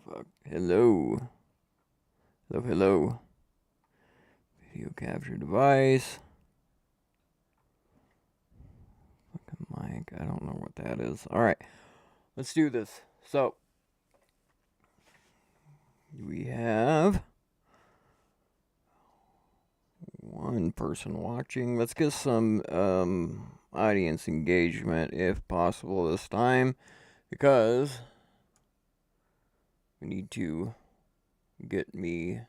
fuck? Hello. Hello, hello. Video capture device. Fucking mic. I don't know what that is. Alright. Let's do this. So, we have one person watching. Let's get some audience engagement if possible this time, because we need to get me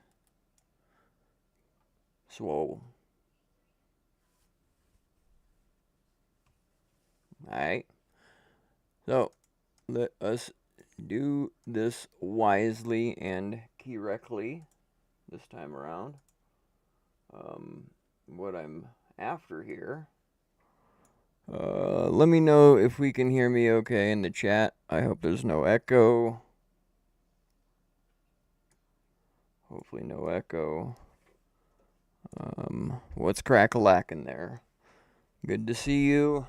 swole. Alright. So, let us do this wisely and correctly this time around. What I'm after here. Let me know if we can hear me okay in the chat. I hope there's no echo. Hopefully no echo. What's crack-a-lackin' there? Good to see you.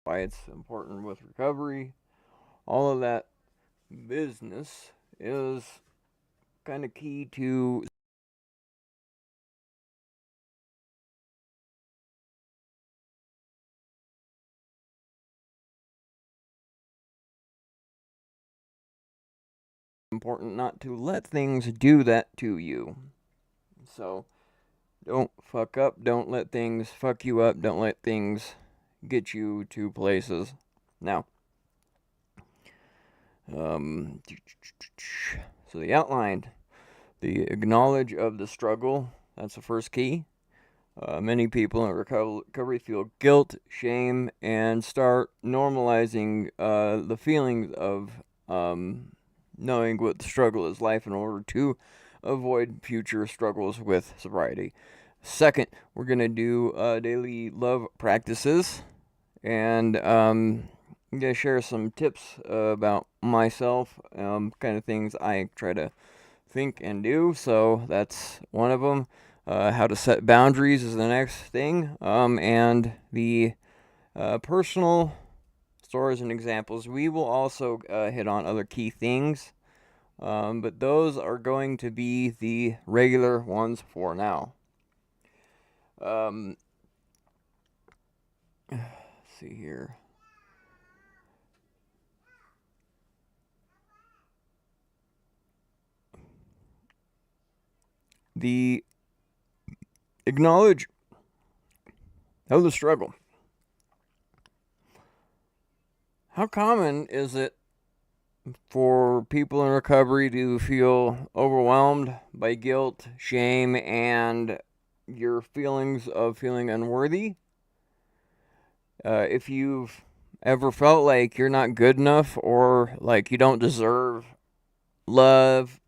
Why it's important with recovery. All of that business is kind of key to important not to let things do that to you. So, don't fuck up. Don't let things fuck you up. Don't let things get you to places. Now, so the outline, the acknowledge of the struggle. That's the first key. Many people in recovery feel guilt, shame, and start normalizing the feelings of knowing what the struggle is life in order to avoid future struggles with sobriety. Second, we're going to do daily love practices, and I'm going to share some tips about myself, kind of things I try to think and do. So that's one of them. How to set boundaries is the next thing. And the personal stories and examples. We will also hit on other key things. But those are going to be the regular ones for now. Let's see here. The acknowledge of the struggle. How common is it for people in recovery to feel overwhelmed by guilt, shame, and your feelings of feeling unworthy? If you've ever felt like you're not good enough or like you don't deserve love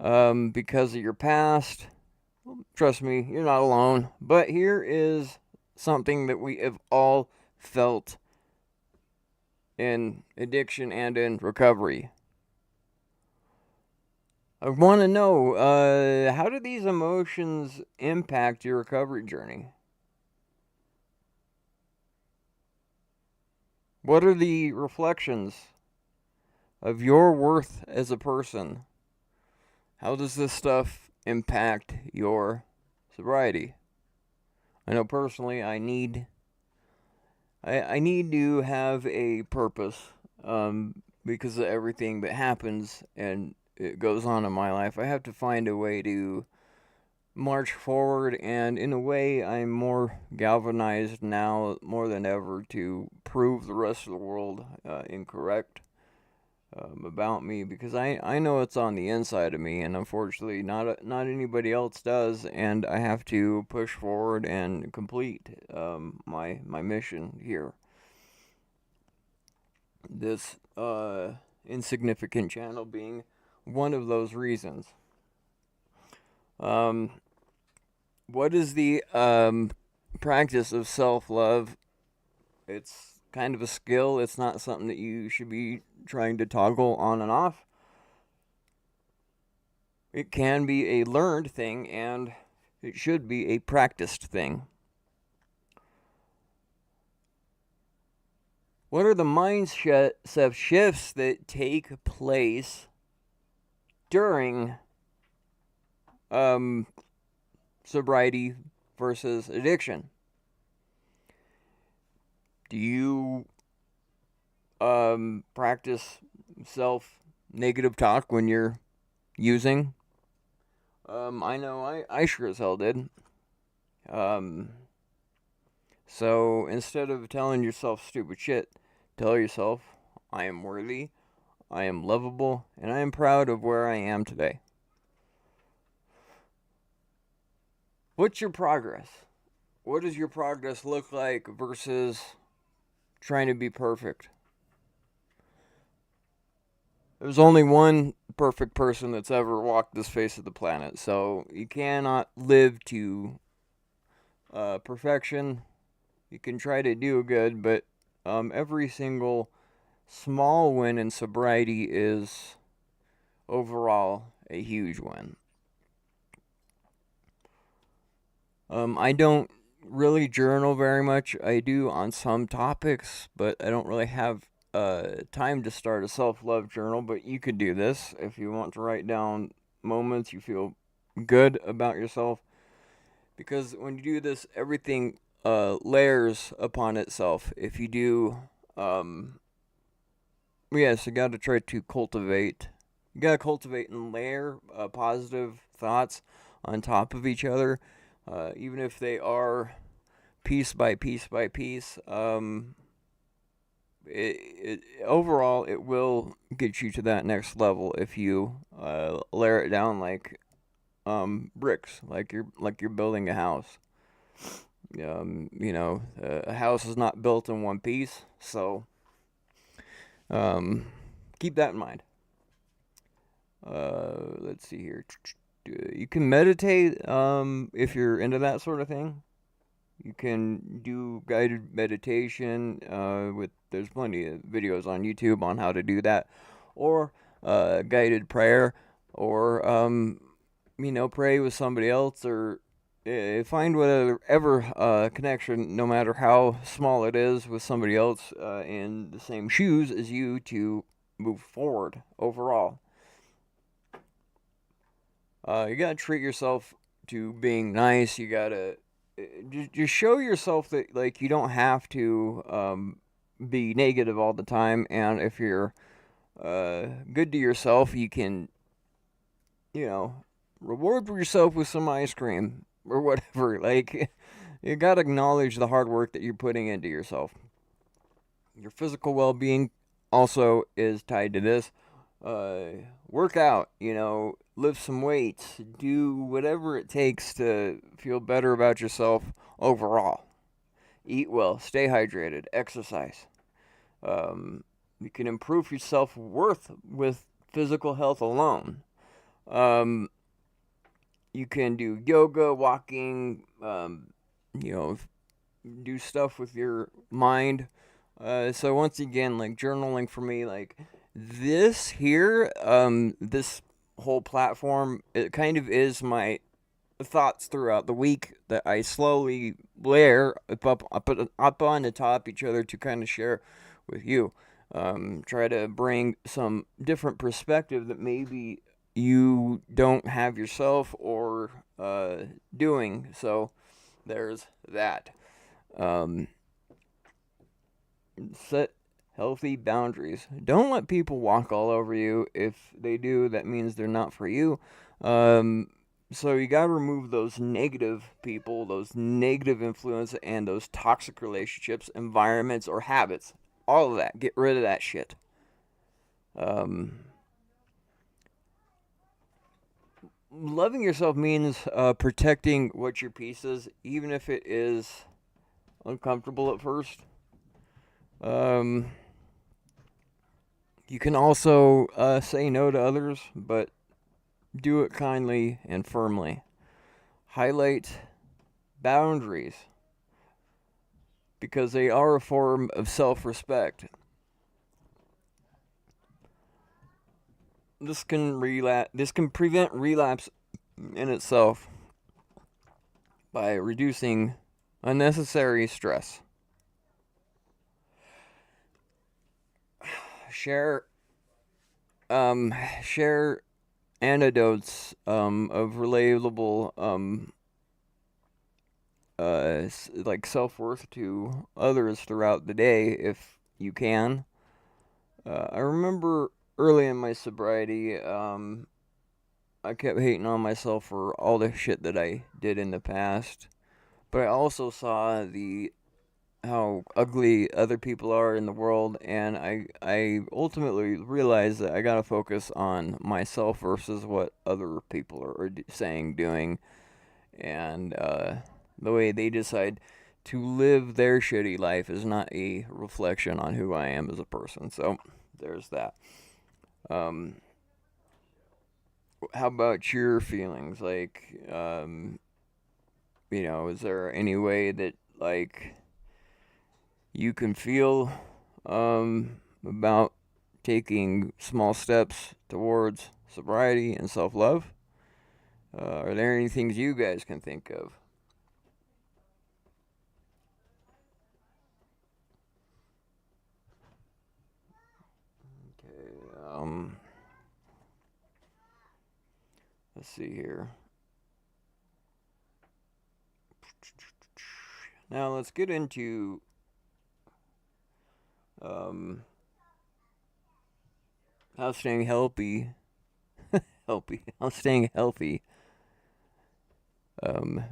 because of your past, trust me, you're not alone. But here is something that we have all felt in addiction and in recovery. I want to know, how do these emotions impact your recovery journey? What are the reflections of your worth as a person? How does this stuff impact your sobriety? I know personally I need to have a purpose, because of everything that happens and it goes on in my life. I have to find a way to march forward, and in a way I'm more galvanized now more than ever to prove the rest of the world incorrect about me, because I know it's on the inside of me, and unfortunately not anybody else does, and I have to push forward and complete my mission here. This insignificant channel being one of those reasons. What is the practice of self-love? It's kind of a skill. It's not something that you should be trying to toggle on and off. It can be a learned thing, and it should be a practiced thing. What are the mindset shifts that take place during sobriety versus addiction? Do you practice self negative talk when you're using? I know I sure as hell did. Um, so instead of telling yourself stupid shit, tell yourself, I am worthy, I am lovable, and I am proud of where I am today. What's your progress? What does your progress look like versus trying to be perfect? There's only one perfect person that's ever walked this face of the planet, so you cannot live to perfection. You can try to do good, but every single small win in sobriety is overall a huge win. I don't really journal very much. I do on some topics, but I don't really have time to start a self-love journal. But you could do this if you want to write down moments you feel good about yourself, because when you do this, everything layers upon itself. If you do, yes, you got to try to cultivate. You got to cultivate and layer positive thoughts on top of each other, even if they are piece by piece by piece. Overall, it will get you to that next level if you layer it down like bricks, like you're building a house. A house is not built in one piece, so keep that in mind. Let's see here. You can meditate if you're into that sort of thing. You can do guided meditation. There's plenty of videos on YouTube on how to do that, or guided prayer, or pray with somebody else, or find whatever connection, no matter how small it is, with somebody else in the same shoes as you to move forward overall. You gotta treat yourself to being nice. You gotta just show yourself that, like, you don't have to be negative all the time. And if you're good to yourself, you can, reward yourself with some ice cream or whatever. Like, you gotta acknowledge the hard work that you're putting into yourself. Your physical well-being also is tied to this. Work out, lift some weights, do whatever it takes to feel better about yourself overall. Eat well, stay hydrated, exercise. You can improve your self-worth with physical health alone. You can do yoga, walking, do stuff with your mind. So once again, like, journaling for me, like, this here, this whole platform, it kind of is my thoughts throughout the week that I slowly layer up on the top each other to kind of share with you. Try to bring some different perspective that maybe you don't have yourself or doing. So there's that. Set healthy boundaries. Don't let people walk all over you. If they do, that means they're not for you. So you got to remove those negative people, those negative influence, and those toxic relationships, environments, or habits. All of that. Get rid of that shit. Loving yourself means protecting what your piece is, even if it is uncomfortable at first. You can also say no to others, but do it kindly and firmly. Highlight boundaries, because they are a form of self-respect. This can prevent relapse in itself by reducing unnecessary stress. Share share anecdotes of relatable like self-worth to others throughout the day if you can. I remember early in my sobriety, I kept hating on myself for all the shit that I did in the past, but I also saw the how ugly other people are in the world, and I ultimately realized that I gotta focus on myself versus what other people are saying, doing, and the way they decide to live their shitty life is not a reflection on who I am as a person. So there's that. Um, how about your feelings? Like, is there any way that like you can feel about taking small steps towards sobriety and self-love? Are there any things you guys can think of? Okay, let's see here. Now let's get into um, how staying how staying healthy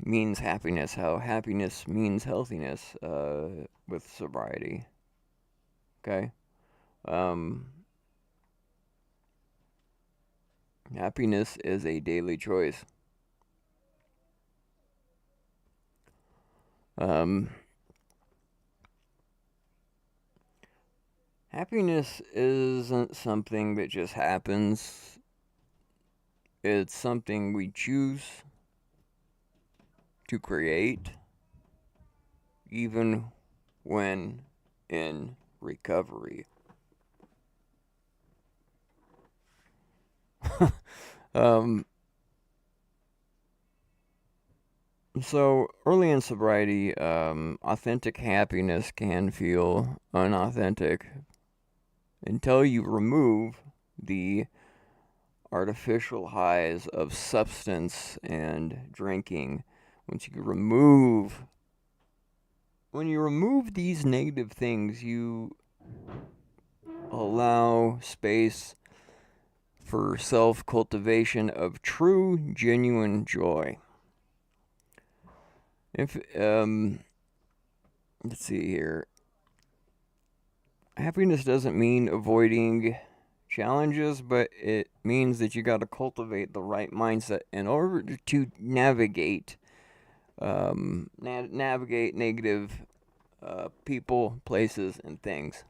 means happiness, how happiness means healthiness with sobriety. Okay? Um, happiness is a daily choice. Um, happiness isn't something that just happens, it's something we choose to create, even when in recovery. um, so early in sobriety, authentic happiness can feel unauthentic until you remove the artificial highs of substance and drinking. Once you remove when you remove these negative things, you allow space for self-cultivation of true, genuine joy. If let's see here. Happiness doesn't mean avoiding challenges, but it means that you got to cultivate the right mindset in order to navigate navigate negative people, places, and things,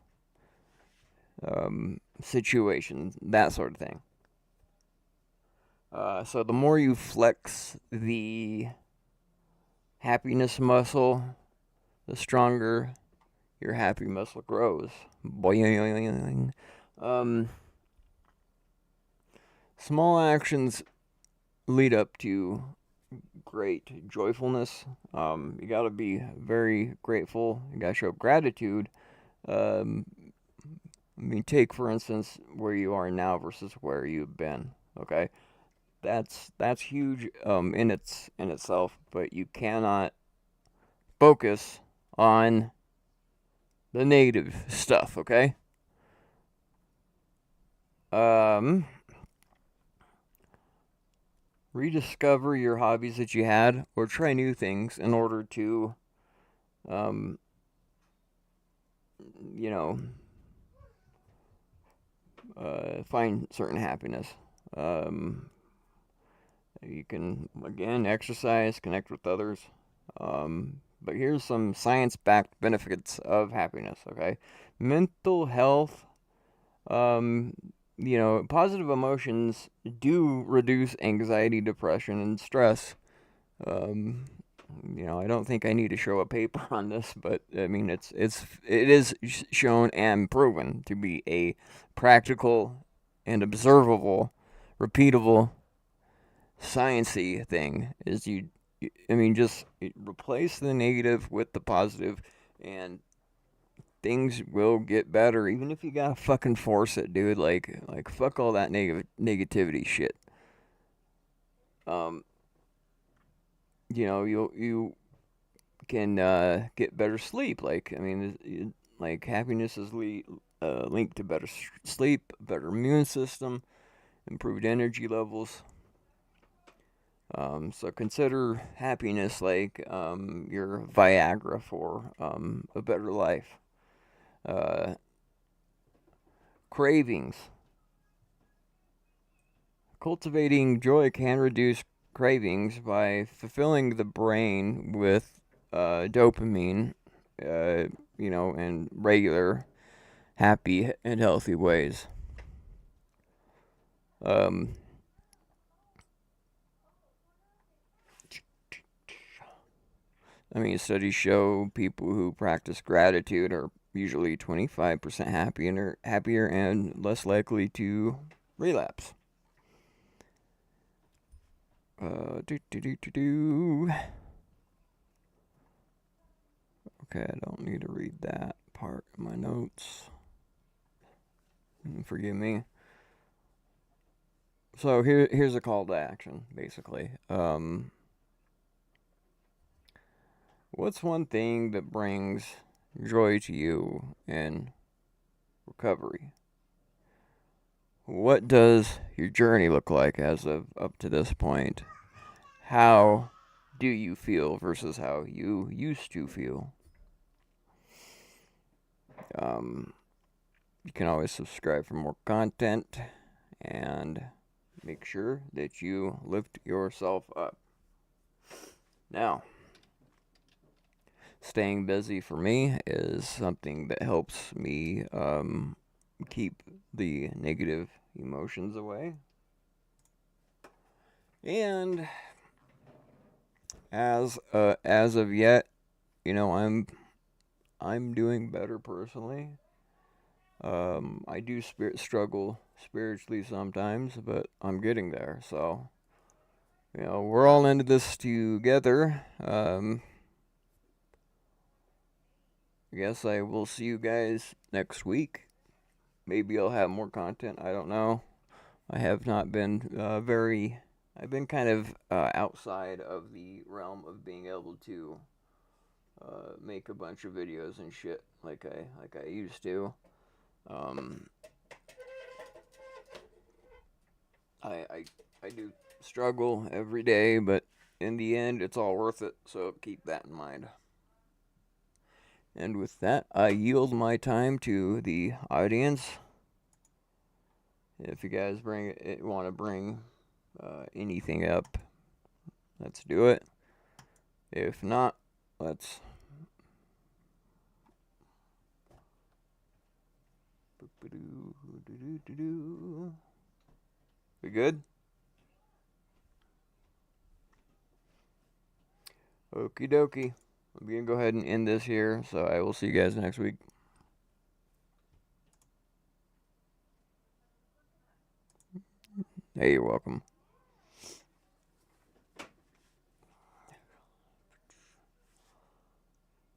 situations, that sort of thing. So the more you flex the happiness muscle, the stronger your happy muscle grows. Boing. Small actions lead up to great joyfulness. You gotta be very grateful. You gotta show gratitude. Um, take for instance where you are now versus where you've been. Okay, that's huge in itself, but you cannot focus on the negative stuff. Okay. Um, rediscover your hobbies that you had, or try new things in order to, um, you know, find certain happiness. Um, you can, again, exercise, connect with others. But here's some science backed benefits of happiness, okay? Mental health, um, positive emotions do reduce anxiety, depression, and stress. Um, I don't think I need to show a paper on this, but I mean, it is shown and proven to be a practical and observable, repeatable, sciencey thing. Just replace the negative with the positive, and things will get better. Even if you gotta fucking force it, dude. Like fuck all that negativity shit. Um, you can get better sleep. Like happiness is linked to better sleep, better immune system, improved energy levels. So consider happiness like your Viagra for a better life. Uh, Cravings. Cultivating joy can reduce cravings by fulfilling the brain with dopamine, in regular, happy, and healthy ways. Um, Studies show people who practice gratitude are usually 25% happier and less likely to relapse. Do do do do do. Okay, I don't need to read that part of my notes. Forgive me. So here's a call to action, basically. What's one thing that brings joy to you in recovery? What does your journey look like as of up to this point? How do you feel versus how you used to feel? You can always subscribe for more content and make sure that you lift yourself up. Now, staying busy for me is something that helps me keep the negative emotions away. And as of yet, I'm doing better personally. I do struggle spiritually sometimes, but I'm getting there. So, we're all into this together. I guess I will see you guys next week. Maybe I'll have more content. I don't know. I have not been I've been kind of outside of the realm of being able to make a bunch of videos and shit like I used to. Um, I do struggle every day, but in the end, it's all worth it. So keep that in mind. And with that, I yield my time to the audience. If you guys want to bring anything up, let's do it. If not, let's. We good? Okie dokie. I'm going to go ahead and end this here, so I will see you guys next week. Hey, you're welcome.